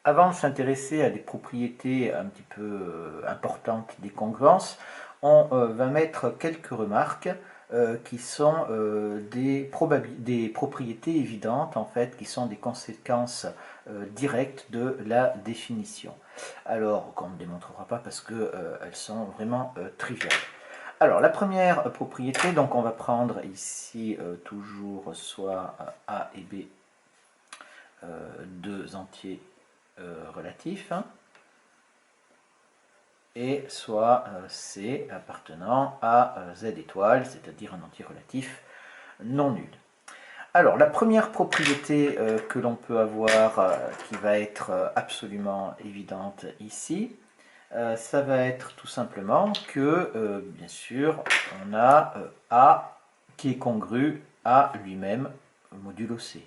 Avant de s'intéresser à des propriétés un petit peu importantes des congruences, on va mettre quelques remarques qui sont des propriétés évidentes, en fait, qui sont des conséquences directes de la définition. Alors, qu'on ne démontrera pas parce qu'elles sont vraiment triviales. Alors, la première propriété, donc on va prendre ici toujours soit A et B, deux entiers relatifs, hein, et soit C appartenant à Z étoile, c'est-à-dire un entier relatif non nul. Alors, la première propriété que l'on peut avoir, qui va être absolument évidente ici, ça va être tout simplement que, bien sûr, on a A qui est congru à lui-même modulo C.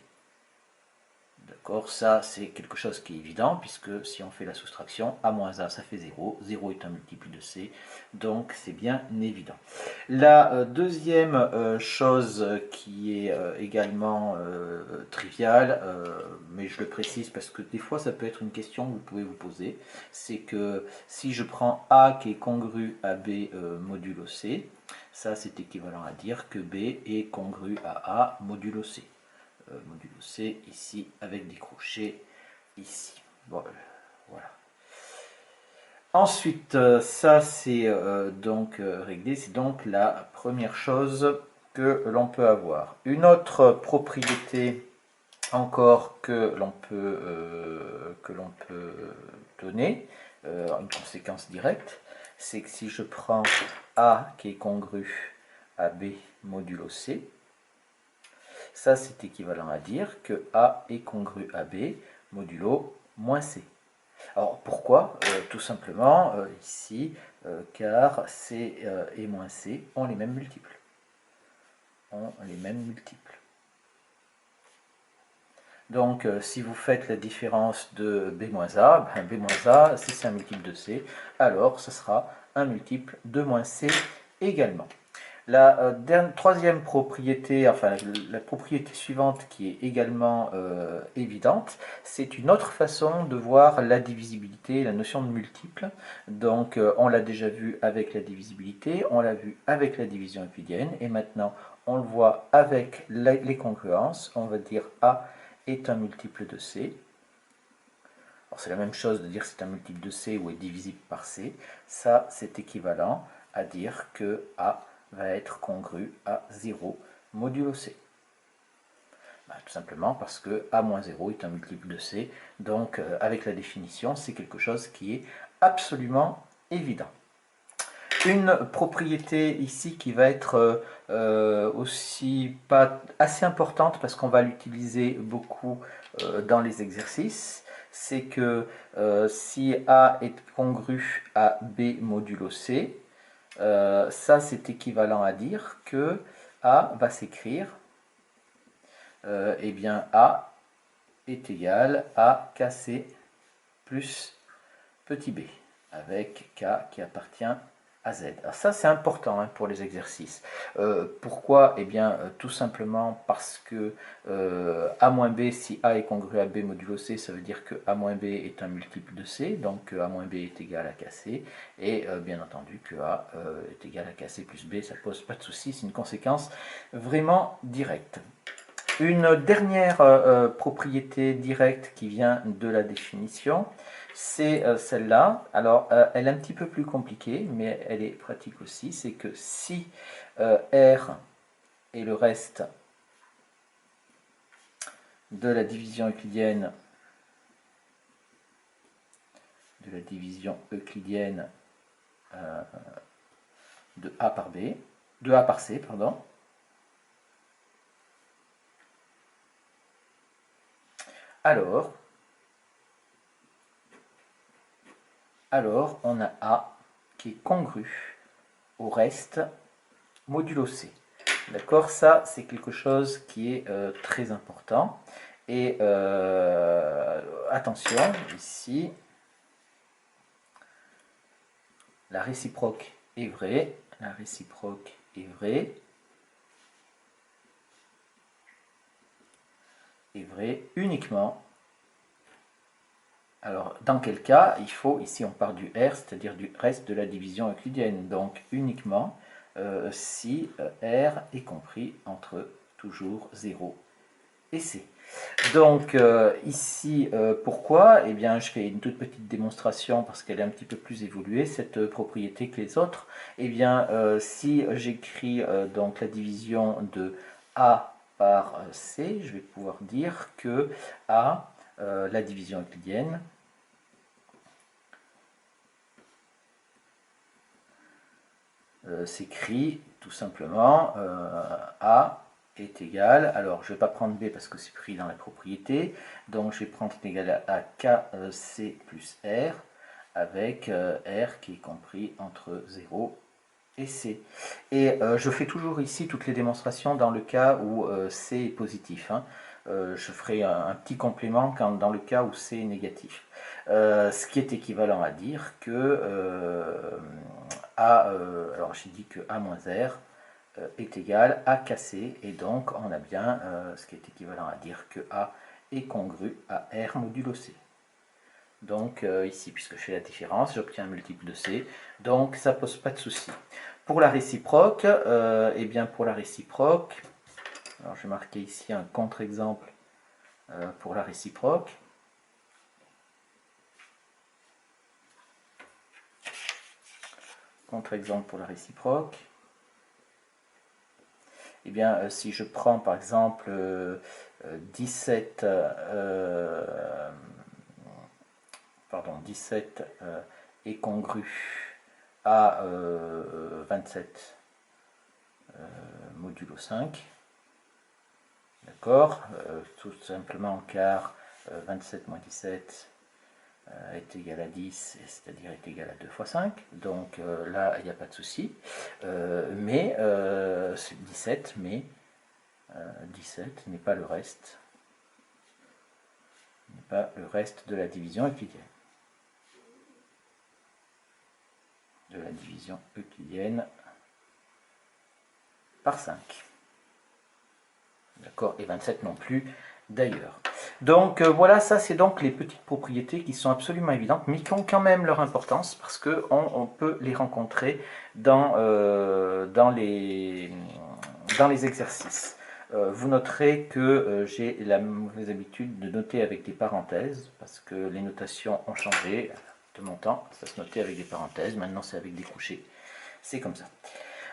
D'accord, ça c'est quelque chose qui est évident, puisque si on fait la soustraction, A moins A ça fait 0, 0 est un multiple de C, donc c'est bien évident. La deuxième chose qui est également triviale, mais je le précise parce que des fois ça peut être une question que vous pouvez vous poser, c'est que si je prends A qui est congru à B modulo C, ça c'est équivalent à dire que B est congru à A modulo C. Modulo C ici avec des crochets ici. Bon, voilà. Ensuite, ça c'est donc réglé, c'est donc la première chose que l'on peut avoir. Une autre propriété encore que l'on peut donner, une conséquence directe, c'est que si je prends A qui est congru à B modulo C, ça, c'est équivalent à dire que A est congru à B modulo moins C. Alors, pourquoi tout simplement, ici, car C et moins C ont les mêmes multiples. Donc, si vous faites la différence de B moins A, ben B moins A, si c'est un multiple de C, alors ce sera un multiple de moins C également. La troisième propriété, enfin la propriété suivante qui est également évidente, c'est une autre façon de voir la divisibilité, la notion de multiple. Donc on l'a déjà vu avec la divisibilité, on l'a vu avec la division euclidienne, et maintenant on le voit avec les congruences. On va dire A est un multiple de C. C'est la même chose de dire que c'est un multiple de C ou est divisible par C. Ça, c'est équivalent à dire que A va être congru à 0 modulo C. Tout simplement parce que A moins 0 est un multiple de C. Donc, avec la définition, c'est quelque chose qui est absolument évident. Une propriété ici qui va être aussi pas assez importante parce qu'on va l'utiliser beaucoup dans les exercices, c'est que si A est congru à B modulo C, ça c'est équivalent à dire que A va s'écrire, eh bien A est égal à KC plus petit b, avec K qui appartient à Z. Alors ça c'est important pour les exercices. Pourquoi? Eh bien tout simplement parce que A-B, si A est congru à B modulo C, ça veut dire que A-B est un multiple de C, donc A-B est égal à KC, et bien entendu que A est égal à KC plus B, ça ne pose pas de souci, c'est une conséquence vraiment directe. Une dernière propriété directe qui vient de la définition, c'est celle-là. Alors, elle est un petit peu plus compliquée, mais elle est pratique aussi. C'est que si R est le reste de la division euclidienne de A par B, de A par C, pardon, alors on a A qui est congru au reste modulo C. D'accord, ça c'est quelque chose qui est très important. Et attention, ici, la réciproque est vraie, uniquement Alors, dans quel cas il faut, ici on part du R, c'est-à-dire du reste de la division euclidienne, donc uniquement si R est compris entre toujours 0 et C. Donc ici, pourquoi? Eh bien, je fais une toute petite démonstration parce qu'elle est un petit peu plus évoluée, cette propriété que les autres. Eh bien, si j'écris donc la division de A par C, je vais pouvoir dire que A, la division euclidienne, s'écrit tout simplement A est égal, alors je ne vais pas prendre B parce que c'est pris dans la propriété, donc je vais prendre égal à KC plus R, avec R qui est compris entre 0 et C. Et je fais toujours ici toutes les démonstrations dans le cas où C est positif. Hein. Je ferai un petit complément dans le cas où C est négatif. Ce qui est équivalent à dire que alors j'ai dit que A moins R est égal à KC, et donc on a bien ce qui est équivalent à dire que A est congru à R modulo C. Donc ici, puisque je fais la différence, j'obtiens un multiple de C, donc ça pose pas de souci. Pour la réciproque, eh bien pour la réciproque, alors je vais marquer ici un contre-exemple pour la réciproque. Contre-exemple pour la réciproque. Eh bien, si je prends par exemple 17 est congru à 27 modulo 5, d'accord, tout simplement car 27 moins 17 est égal à 10, c'est-à-dire est égal à 2 fois 5, donc là il n'y a pas de souci, mais c'est 17, mais 17 n'est pas le reste, de la division euclidienne. Par 5. D'accord, et 27 non plus d'ailleurs. Donc voilà, ça c'est donc les petites propriétés qui sont absolument évidentes, mais qui ont quand même leur importance, parce qu'on peut les rencontrer dans les exercices. Vous noterez que j'ai la mauvaise habitude de noter avec des parenthèses, parce que les notations ont changé de mon temps. Ça se notait avec des parenthèses, maintenant c'est avec des couchés. C'est comme ça.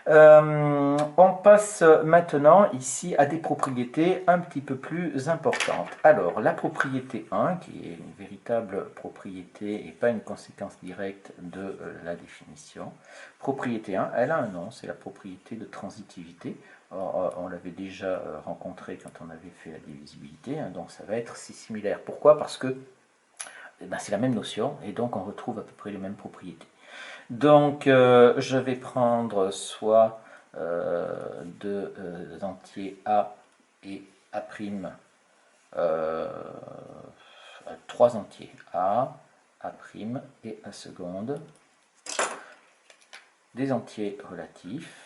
On passe maintenant ici à des propriétés un petit peu plus importantes. Alors, la propriété 1, qui est une véritable propriété et pas une conséquence directe de la définition. Propriété 1, elle a un nom, c'est la propriété de transitivité. On l'avait déjà rencontré quand on avait fait la divisibilité, hein, donc ça va être si similaire. Pourquoi? Parce que c'est la même notion, et donc on retrouve à peu près les mêmes propriétés. Donc, je vais prendre soit deux entiers A et A', trois entiers A', A' et A seconde, des entiers relatifs,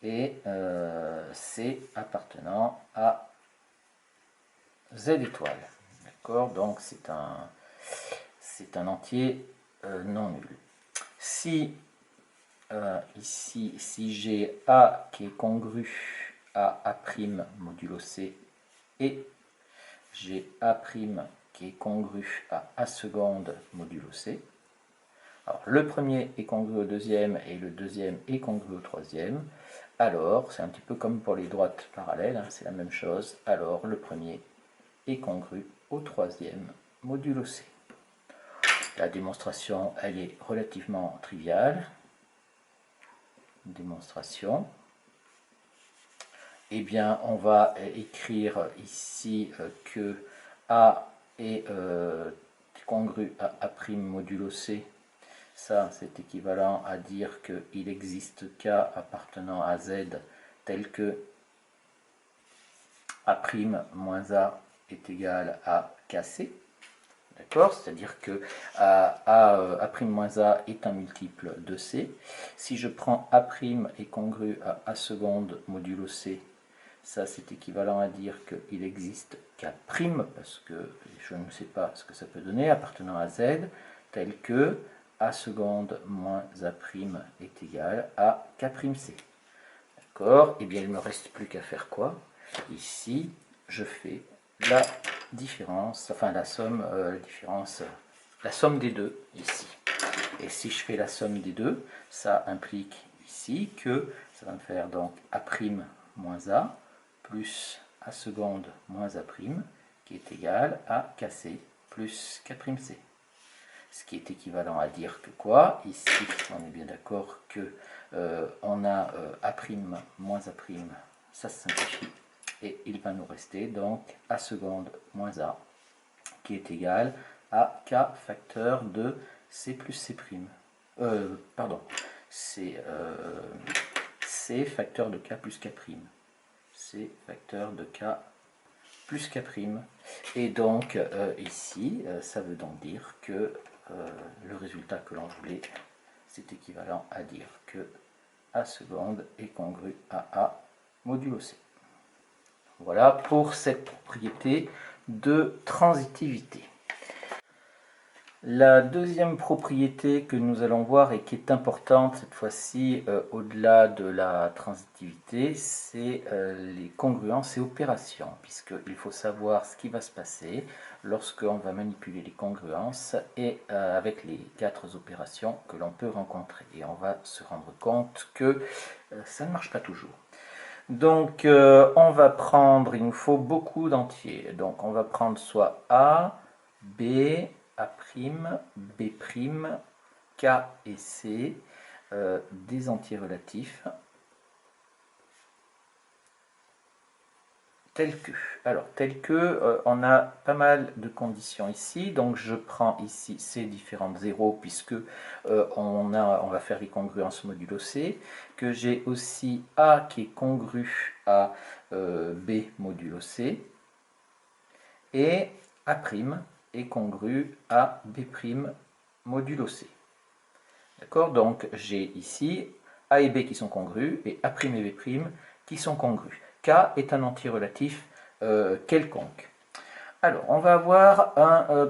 et C appartenant à Z étoile. D'accord, donc c'est un entier non nul. Si ici, si j'ai A qui est congru à A' modulo C, et j'ai A' qui est congru à A seconde modulo C, alors le premier est congru au deuxième et le deuxième est congru au troisième, alors c'est un petit peu comme pour les droites parallèles, hein, c'est la même chose, alors le premier est congru au troisième modulo C. La démonstration, elle est relativement triviale. Démonstration. Eh bien, on va écrire ici que A est congru à A' modulo C. Ça, c'est équivalent à dire qu'il existe K appartenant à Z tel que A' moins A est égal à KC. D'accord? C'est-à-dire que A' moins A est un multiple de C. Si je prends A' est congru à A seconde modulo C, ça c'est équivalent à dire qu'il existe K', parce que je ne sais pas ce que ça peut donner, appartenant à Z, tel que A seconde moins A' est égal à K'C. D'accord? Et bien il ne me reste plus qu'à faire quoi? Ici, je fais la différence, enfin la somme, la somme des deux ici. Et si je fais la somme des deux, ça implique ici que ça va me faire donc A' moins A plus A seconde moins A', qui est égal à Kc plus K'C. Ce qui est équivalent à dire que quoi? Ici, on est bien d'accord que on a A' moins A', ça se simplifie. Et il va nous rester donc A seconde moins A, qui est égal à K facteur de C plus C'. Pardon, C facteur de K plus K'. C facteur de K plus K'. Et donc ici, ça veut donc dire que le résultat que l'on voulait, c'est équivalent à dire que A seconde est congru à A modulo C. Voilà pour cette propriété de transitivité. La deuxième propriété que nous allons voir et qui est importante cette fois-ci au-delà de la transitivité, c'est les congruences et opérations, puisqu'il faut savoir ce qui va se passer lorsqu'on va manipuler les congruences et avec les 4 opérations que l'on peut rencontrer. Et on va se rendre compte que ça ne marche pas toujours. Donc on va prendre, il nous faut beaucoup d'entiers, donc on va prendre soit A, B, A', B', K et C, des entiers relatifs, tels que. Alors, tel que, on a pas mal de conditions ici, donc je prends ici ces différentes zéros, puisque on va faire les congruences modulo C, que j'ai aussi A qui est congru à B modulo C, et A' est congru à B' modulo C. D'accord? Donc j'ai ici A et B qui sont congrus, et A' et B' qui sont congrus. K est un entier relatif quelconque. Alors, on va avoir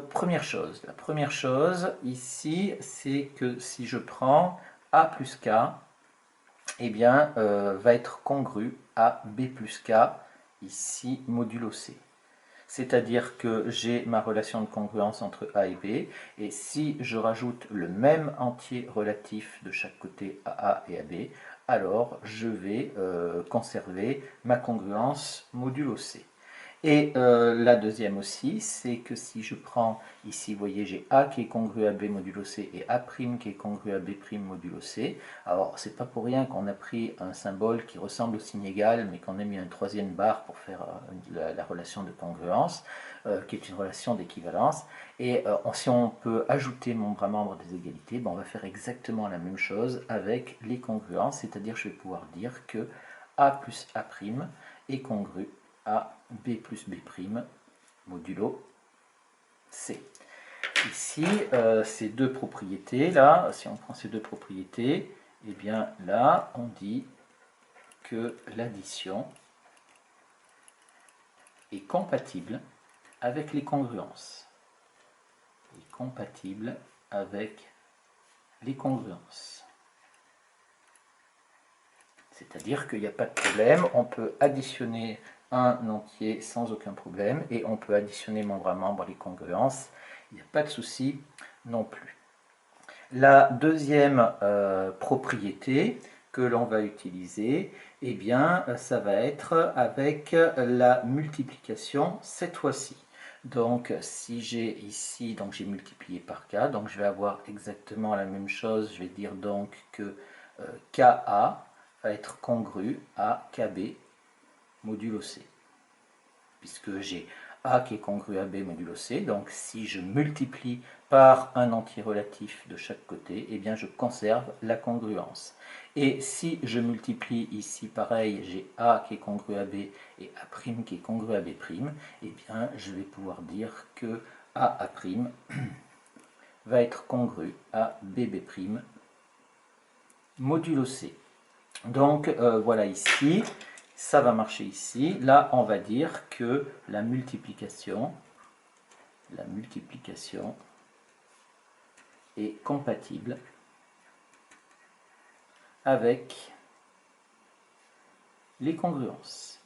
première chose. La première chose ici, c'est que si je prends A plus K, eh bien, va être congru à B plus K, ici modulo C. C'est-à-dire que j'ai ma relation de congruence entre A et B, et si je rajoute le même entier relatif de chaque côté à A et à B, alors je vais conserver ma congruence modulo C. Et la deuxième aussi, c'est que si je prends ici, vous voyez, j'ai A qui est congru à B modulo C et A' qui est congru à B' modulo C. Alors, c'est pas pour rien qu'on a pris un symbole qui ressemble au signe égal, mais qu'on a mis une troisième barre pour faire la relation de congruence, qui est une relation d'équivalence. Et si on peut ajouter nombre à membre des égalités, ben, on va faire exactement la même chose avec les congruences, c'est-à-dire je vais pouvoir dire que A plus A' est congru à B plus B' modulo C. Ici, ces deux propriétés-là, si on prend ces deux propriétés, eh bien là, on dit que l'addition est compatible avec les congruences. Est compatible avec les congruences. C'est-à-dire qu'il n'y a pas de problème, on peut additionner un entier sans aucun problème, et on peut additionner membre à membre les congruences, il n'y a pas de souci non plus. La deuxième propriété que l'on va utiliser, eh bien, ça va être avec la multiplication cette fois-ci. Donc, si j'ai ici, donc j'ai multiplié par k, donc je vais avoir exactement la même chose, je vais dire donc que Ka va être congru à Kb modulo C, puisque j'ai A qui est congru à B modulo C, donc si je multiplie par un entier relatif de chaque côté, eh bien je conserve la congruence. Et si je multiplie ici, pareil, j'ai A qui est congru à B et A' qui est congru à B', eh bien je vais pouvoir dire que AA' va être congru à BB' modulo C. Donc voilà ici, ça va marcher ici. Là, on va dire que la multiplication est compatible avec les congruences.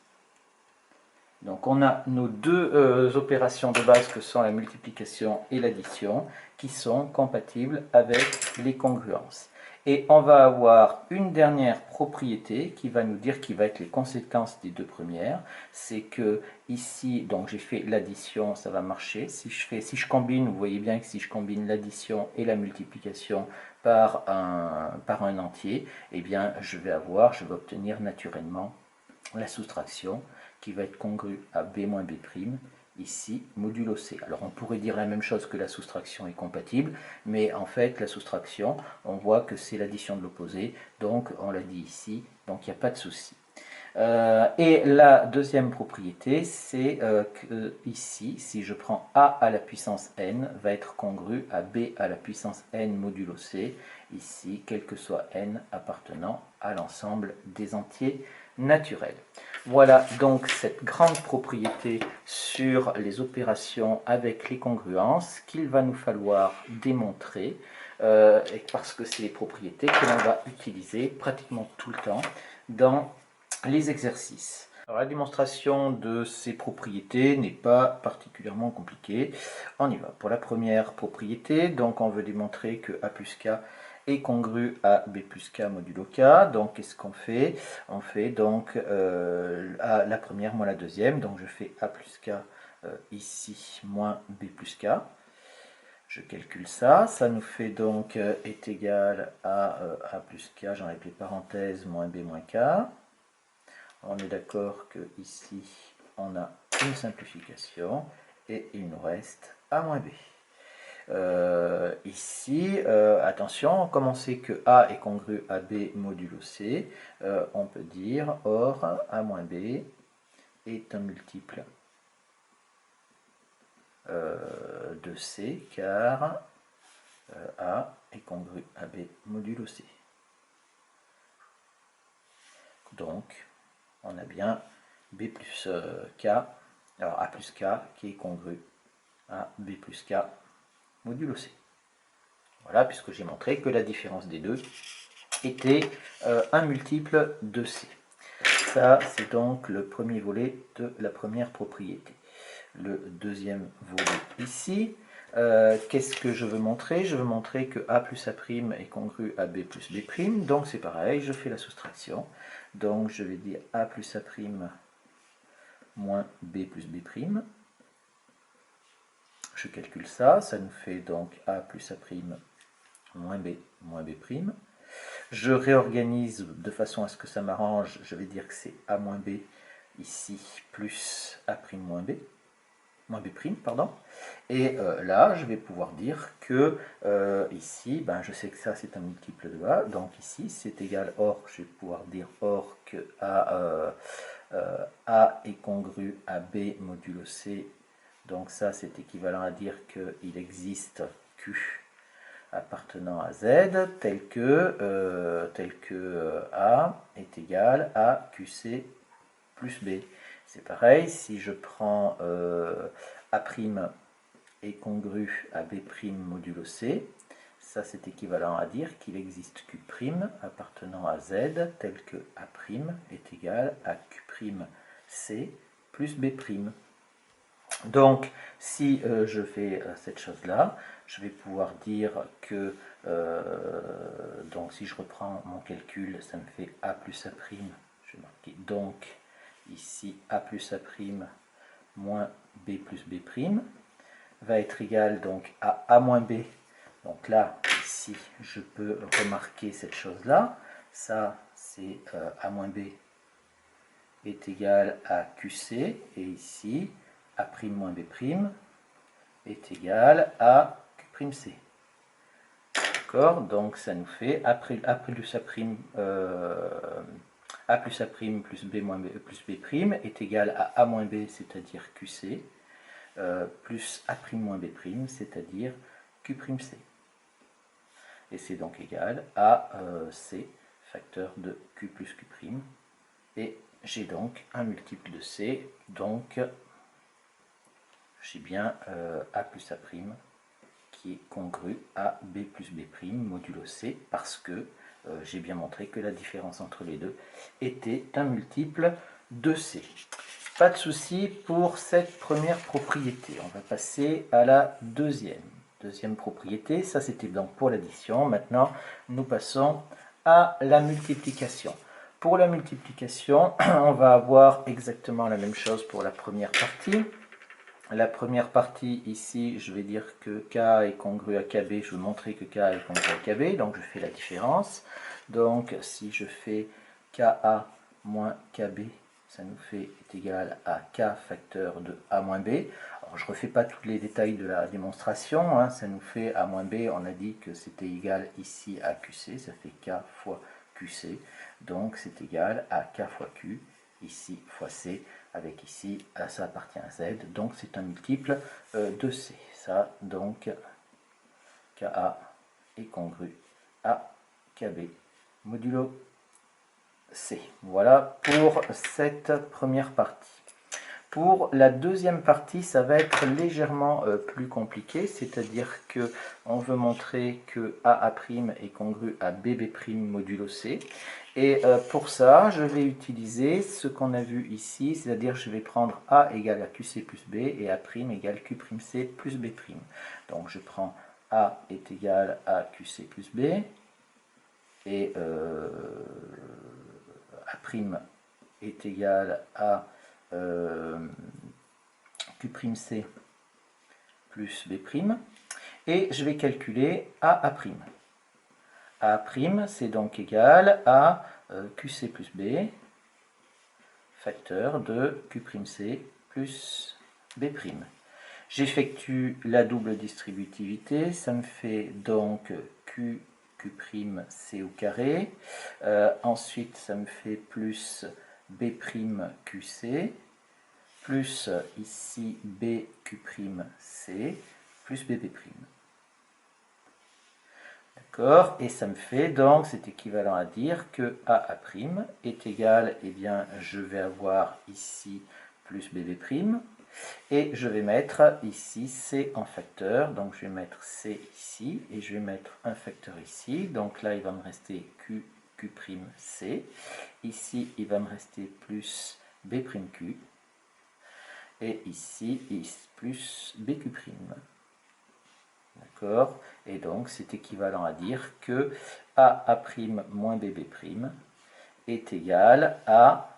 Donc on a nos deux opérations de base que sont la multiplication et l'addition qui sont compatibles avec les congruences. Et on va avoir une dernière propriété qui va nous dire, qui va être les conséquences des deux premières. C'est que ici, donc j'ai fait l'addition, ça va marcher. Si je combine, vous voyez bien que si je combine l'addition et la multiplication par un entier, eh bien je vais obtenir naturellement la soustraction qui va être congrue à B moins B', ici, modulo C. Alors on pourrait dire la même chose que la soustraction est compatible, mais en fait la soustraction, on voit que c'est l'addition de l'opposé, donc on l'a dit ici, donc il n'y a pas de souci. Et la deuxième propriété, c'est que ici, si je prends A à la puissance n, va être congru à B à la puissance n modulo C, ici, quel que soit n appartenant à l'ensemble des entiers naturels. Voilà donc cette grande propriété sur les opérations avec les congruences qu'il va nous falloir démontrer, parce que c'est les propriétés que l'on va utiliser pratiquement tout le temps dans les exercices. Alors, la démonstration de ces propriétés n'est pas particulièrement compliquée. On y va. Pour la première propriété, donc on veut démontrer que A plus K est congru à B plus K modulo K. Donc qu'est-ce qu'on fait? On fait donc la première moins la deuxième. Donc je fais A plus K ici moins B plus K. Je calcule ça, ça nous fait donc est égal à A plus K, j'enlève les parenthèses, moins B moins K. On est d'accord que ici on a une simplification et il nous reste A moins B. Ici, attention, comme on sait que A est congru à B modulo C, on peut dire or A moins B est un multiple de C car A est congru à B modulo C. Donc, on a bien B plus K, alors A plus K qui est congru à B plus K modulo C. Voilà, puisque j'ai montré que la différence des deux était un multiple de C. Ça, c'est donc le premier volet de la première propriété. Le deuxième volet ici, qu'est-ce que je veux montrer? Je veux montrer que A plus A' est congru à B plus B', donc c'est pareil, je fais la soustraction. Donc je vais dire A plus A' moins B plus B'. Je calcule ça, ça nous fait donc A plus A' moins B B'. Je réorganise de façon à ce que ça m'arrange, je vais dire que c'est A moins B ici plus A' moins B. Moins B', pardon. Et là, je vais pouvoir dire que ici, ben, je sais que ça c'est un multiple de A, donc ici c'est égal, or, je vais pouvoir dire or que A est congru à B modulo C, donc ça c'est équivalent à dire qu'il existe Q appartenant à Z, tel que A est égal à QC plus B. C'est pareil, si je prends A' est congru à B' modulo C, ça c'est équivalent à dire qu'il existe Q' appartenant à Z, tel que A' est égal à Q'C plus B'. Donc, si je fais cette chose-là, je vais pouvoir dire que, donc si je reprends mon calcul, ça me fait A plus A', je vais marquer donc ici A plus A' moins B plus B' va être égal donc à A moins B. Donc là, ici, je peux remarquer cette chose-là. Ça, c'est A moins B est égal à QC. Et ici, A' moins B' est égal à Q'C. D'accord? Donc ça nous fait A plus A' plus A' plus B moins B plus B' est égal à A moins B, c'est-à-dire QC. plus A' moins B', c'est-à-dire Q'C. Et c'est donc égal à C, facteur de Q plus Q'. Et j'ai donc un multiple de C, donc j'ai bien A plus A' qui est congru à B plus B' modulo C, parce que j'ai bien montré que la différence entre les deux était un multiple de C. Pas de souci pour cette première propriété. On va passer à la deuxième. Deuxième propriété, ça c'était donc pour l'addition. Maintenant, nous passons à la multiplication. Pour la multiplication, on va avoir exactement la même chose pour la première partie. La première partie, ici, je vais dire que K est congru à KB. Je vais montrer que K est congru à KB, donc je fais la différence. Donc, si je fais KA moins KB, ça nous fait est égal à K facteur de A moins B. Alors, je ne refais pas tous les détails de la démonstration. Hein, ça nous fait A moins B, on a dit que c'était égal ici à QC. Ça fait K fois QC. Donc, c'est égal à K fois Q, ici fois C. Avec ici, ça appartient à Z, donc c'est un multiple de C. Ça, donc, KA est congru à KB modulo C. Voilà pour cette première partie. Pour la deuxième partie, ça va être légèrement plus compliqué, c'est-à-dire que on veut montrer que AA' est congru à BB' modulo C. Et pour ça, je vais utiliser ce qu'on a vu ici, c'est-à-dire je vais prendre A égale à QC plus B et A' égale Q'C plus B'. Donc je prends A est égal à QC plus B et A' est égal à Q'C plus B', et je vais calculer AA'. A' c'est donc égal à QC plus B facteur de Q'C plus B'. J'effectue la double distributivité, ça me fait donc Q'C au carré. Ensuite, ça me fait plus B'Qc, plus ici BQ'C, plus BB'. D'accord? Et ça me fait donc, c'est équivalent à dire que AA' est égal, eh bien, je vais avoir ici plus BB', et je vais mettre ici C en facteur, donc je vais mettre C ici, et je vais mettre un facteur ici, donc là il va me rester Q'C, ici il va me rester plus B'Q, et ici plus BQ'. D'accord? Et donc c'est équivalent à dire que AA' moins BB' est égal à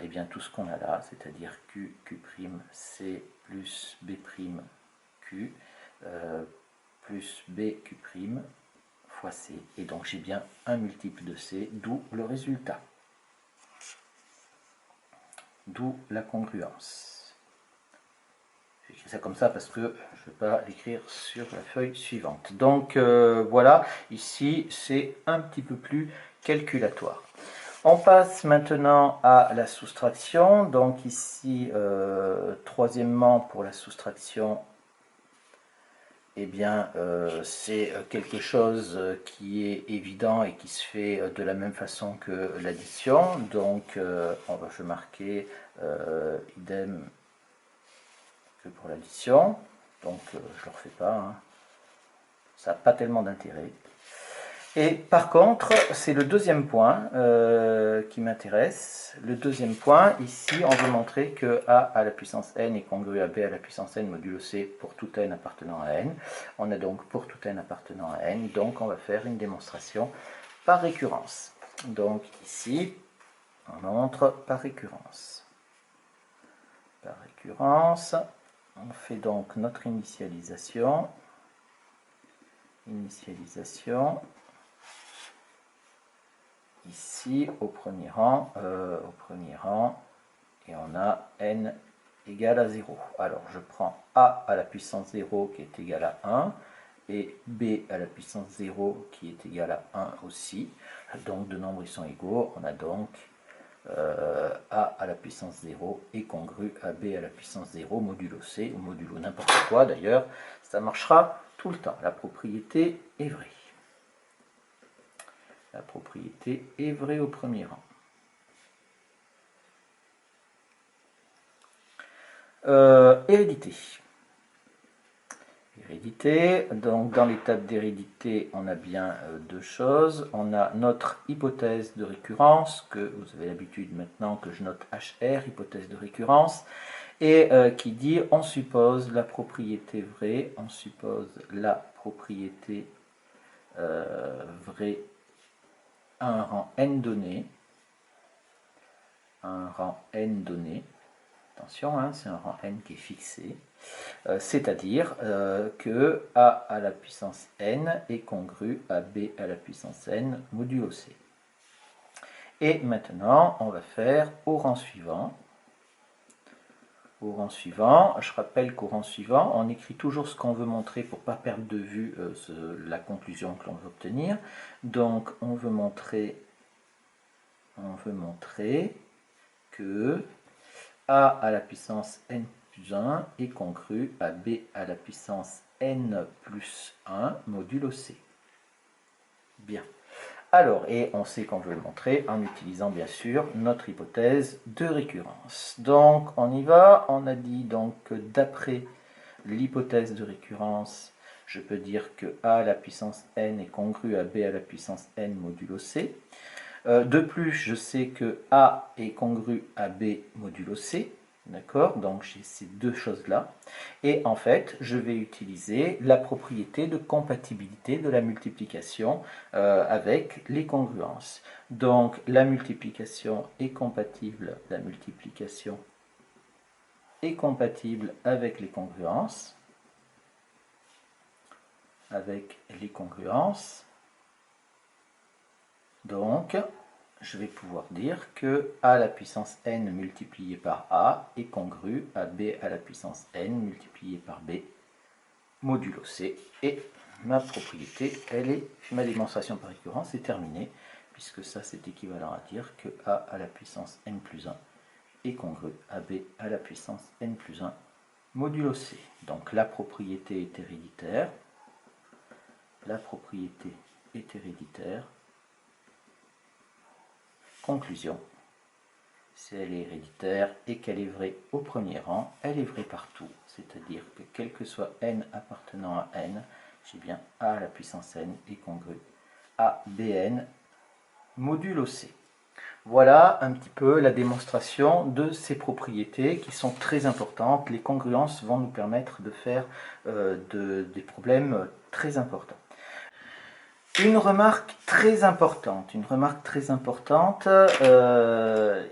eh bien, tout ce qu'on a là, c'est-à-dire Q'C plus B'Q plus BQ' fois C. Et donc j'ai bien un multiple de C, d'où le résultat. D'où la congruence. J'écris ça comme ça parce que je ne vais pas l'écrire sur la feuille suivante. Donc voilà, ici c'est un petit peu plus calculatoire. On passe maintenant à la soustraction. Donc ici, troisièmement, pour la soustraction, eh bien, c'est quelque chose qui est évident et qui se fait de la même façon que l'addition. Donc, je vais marquer idem que pour l'addition. Donc, je ne le refais pas. Hein. Ça n'a pas tellement d'intérêt. Et par contre, c'est le deuxième point qui m'intéresse. Le deuxième point, ici, on veut montrer que A à la puissance n est congru à B à la puissance n modulo C pour tout n appartenant à n. On a donc pour tout n appartenant à n, donc on va faire une démonstration par récurrence. Donc ici, on montre par récurrence. Par récurrence, on fait donc notre initialisation. Ici au premier rang, et on a n égale à 0. Alors je prends A à la puissance 0 qui est égal à 1 et B à la puissance 0 qui est égal à 1 aussi. Donc deux nombres ils sont égaux, on a donc A à la puissance 0 est congru à B à la puissance 0 modulo C, ou modulo n'importe quoi d'ailleurs, ça marchera tout le temps. La propriété est vraie. La propriété est vraie au premier rang. Hérédité. Hérédité, donc dans l'étape d'hérédité, on a bien deux choses. On a notre hypothèse de récurrence, que vous avez l'habitude maintenant que je note HR, hypothèse de récurrence, et qui dit on suppose la propriété vraie, on suppose la propriété vraie à un rang n donné, attention, hein, c'est un rang n qui est fixé, c'est-à-dire que A à la puissance n est congru à B à la puissance n modulo C. Et maintenant, on va faire au rang suivant. Au rang suivant, je rappelle qu'au rang suivant, on écrit toujours ce qu'on veut montrer pour ne pas perdre de vue la conclusion que l'on veut obtenir. Donc, on veut montrer que A à la puissance n plus 1 est congru à B à la puissance n plus 1 modulo C. Bien. Alors, et on sait qu'on veut le montrer en utilisant bien sûr notre hypothèse de récurrence. Donc, on y va. On a dit donc que d'après l'hypothèse de récurrence, je peux dire que A à la puissance n est congru à B à la puissance n modulo C. De plus, je sais que A est congru à B modulo C. D'accord? Donc j'ai ces deux choses-là. Et en fait, je vais utiliser la propriété de compatibilité de la multiplication avec les congruences. Donc la multiplication est compatible avec les congruences. Donc, je vais pouvoir dire que A à la puissance n multiplié par A est congru à B à la puissance n multiplié par B modulo C. Et ma propriété, ma démonstration par récurrence est terminée, puisque ça c'est équivalent à dire que A à la puissance n plus 1 est congru à B à la puissance n plus 1 modulo C. Donc la propriété est héréditaire. Conclusion, si elle est héréditaire et qu'elle est vraie au premier rang, elle est vraie partout. C'est-à-dire que quel que soit n appartenant à n, j'ai bien A à la puissance n est congru à Bn modulo C. Voilà un petit peu la démonstration de ces propriétés qui sont très importantes. Les congruences vont nous permettre de faire des problèmes très importants. Une remarque très importante,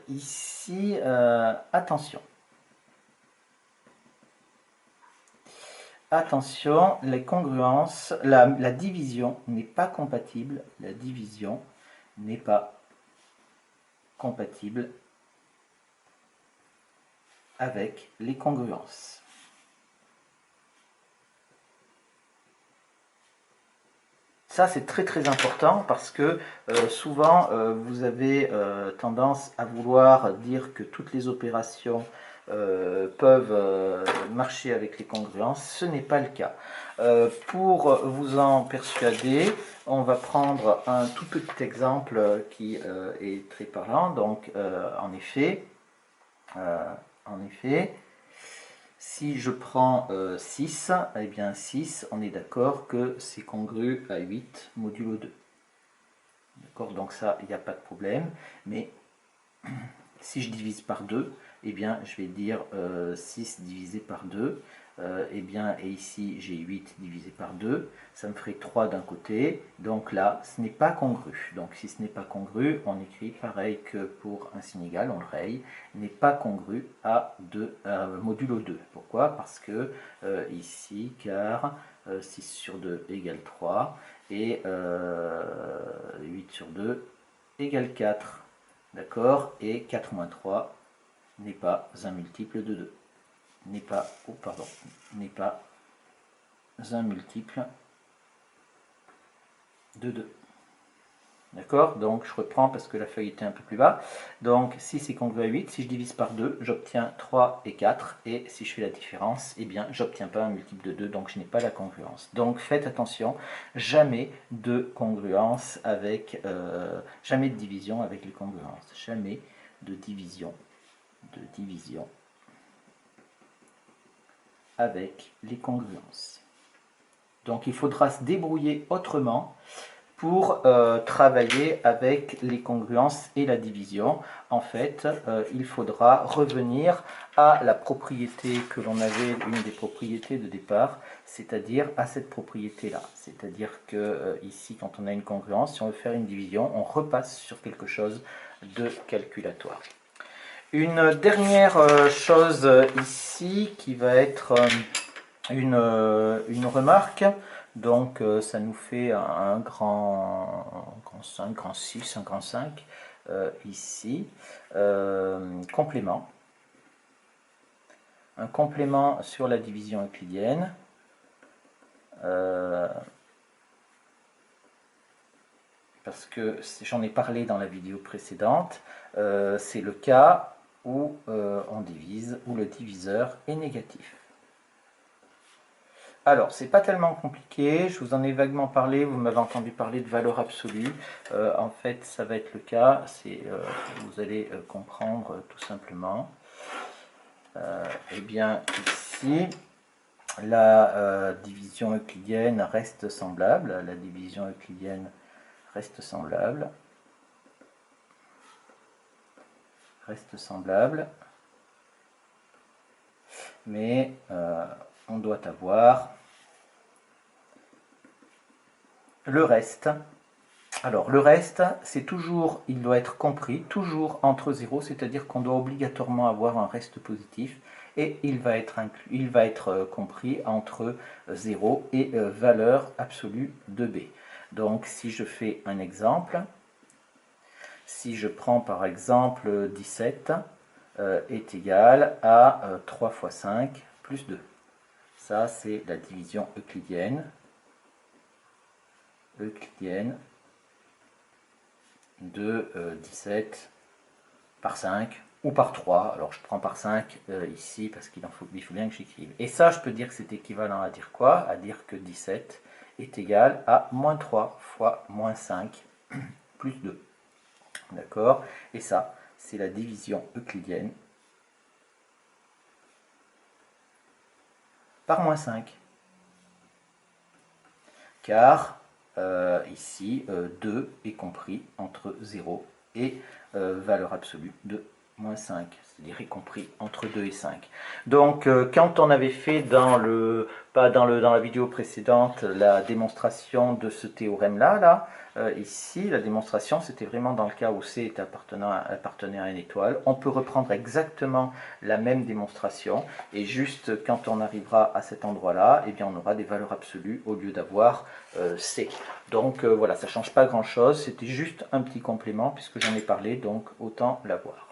ici, attention. Attention, les congruences, la division n'est pas compatible, avec les congruences. Ça, c'est très très important parce que souvent, vous avez tendance à vouloir dire que toutes les opérations peuvent marcher avec les congruences. Ce n'est pas le cas. Pour vous en persuader, on va prendre un tout petit exemple qui est très parlant. Donc, en effet, si je prends 6, eh bien 6, on est d'accord que c'est congru à 8 modulo 2. D'accord, donc ça, il n'y a pas de problème. Mais si je divise par 2, eh bien je vais dire 6 divisé par 2. Eh bien, et ici j'ai 8 divisé par 2, ça me ferait 3 d'un côté, donc là ce n'est pas congru. Donc si ce n'est pas congru, on écrit pareil que pour un signe égal, on le raye, n'est pas congru à modulo 2. Pourquoi? Parce que ici, car 6 sur 2 égale 3, et 8 sur 2 égale 4. D'accord? Et 4 moins 3 n'est pas un multiple de 2. N'est pas un multiple de 2. D'accord? Donc je reprends parce que la feuille était un peu plus bas. Donc 6 est congruent à 8. Si je divise par 2, j'obtiens 3 et 4. Et si je fais la différence, eh bien, j'obtiens pas un multiple de 2, donc je n'ai pas la congruence. Donc faites attention, jamais de congruence avec, jamais de division avec les congruences. Jamais de division avec les congruences. Donc il faudra se débrouiller autrement pour travailler avec les congruences et la division. En fait, il faudra revenir à la propriété que l'on avait, une des propriétés de départ, c'est-à-dire à cette propriété-là. C'est-à-dire que ici, quand on a une congruence, si on veut faire une division, on repasse sur quelque chose de calculatoire. Une dernière chose ici qui va être une remarque. Donc ça nous fait un grand 5, grand 6, un grand 5 ici. Complément. Un complément sur la division euclidienne. Parce que j'en ai parlé dans la vidéo précédente, c'est le cas où on divise, où le diviseur est négatif. Alors, c'est pas tellement compliqué, je vous en ai vaguement parlé, vous m'avez entendu parler de valeur absolue. En fait, ça va être le cas, vous allez comprendre tout simplement. Eh bien, ici, la division euclidienne reste semblable. La division euclidienne reste semblable. Mais on doit avoir le reste. Alors le reste, c'est toujours, il doit être compris, toujours entre 0, c'est-à-dire qu'on doit obligatoirement avoir un reste positif, et il va être inclus, il va être compris entre 0 et valeur absolue de b. Donc si je fais un exemple, si je prends par exemple 17 est égal à 3 fois 5 plus 2. Ça, c'est la division euclidienne de 17 par 5 ou par 3. Alors, je prends par 5 ici parce qu'il faut bien que j'écrive. Et ça, je peux dire que c'est équivalent à dire quoi? À dire que 17 est égal à moins 3 fois moins 5 plus 2. D'accord? Et ça, c'est la division euclidienne par moins 5. Car ici, 2 est compris entre 0 et valeur absolue de moins 5, c'est-à-dire est compris entre 2 et 5. Donc, quand on avait fait dans la vidéo précédente la démonstration de ce théorème-là, ici, la démonstration, c'était vraiment dans le cas où C appartenait à une étoile. On peut reprendre exactement la même démonstration, et juste quand on arrivera à cet endroit-là, eh bien, on aura des valeurs absolues au lieu d'avoir C. Donc voilà, ça ne change pas grand-chose, c'était juste un petit complément puisque j'en ai parlé, donc autant l'avoir.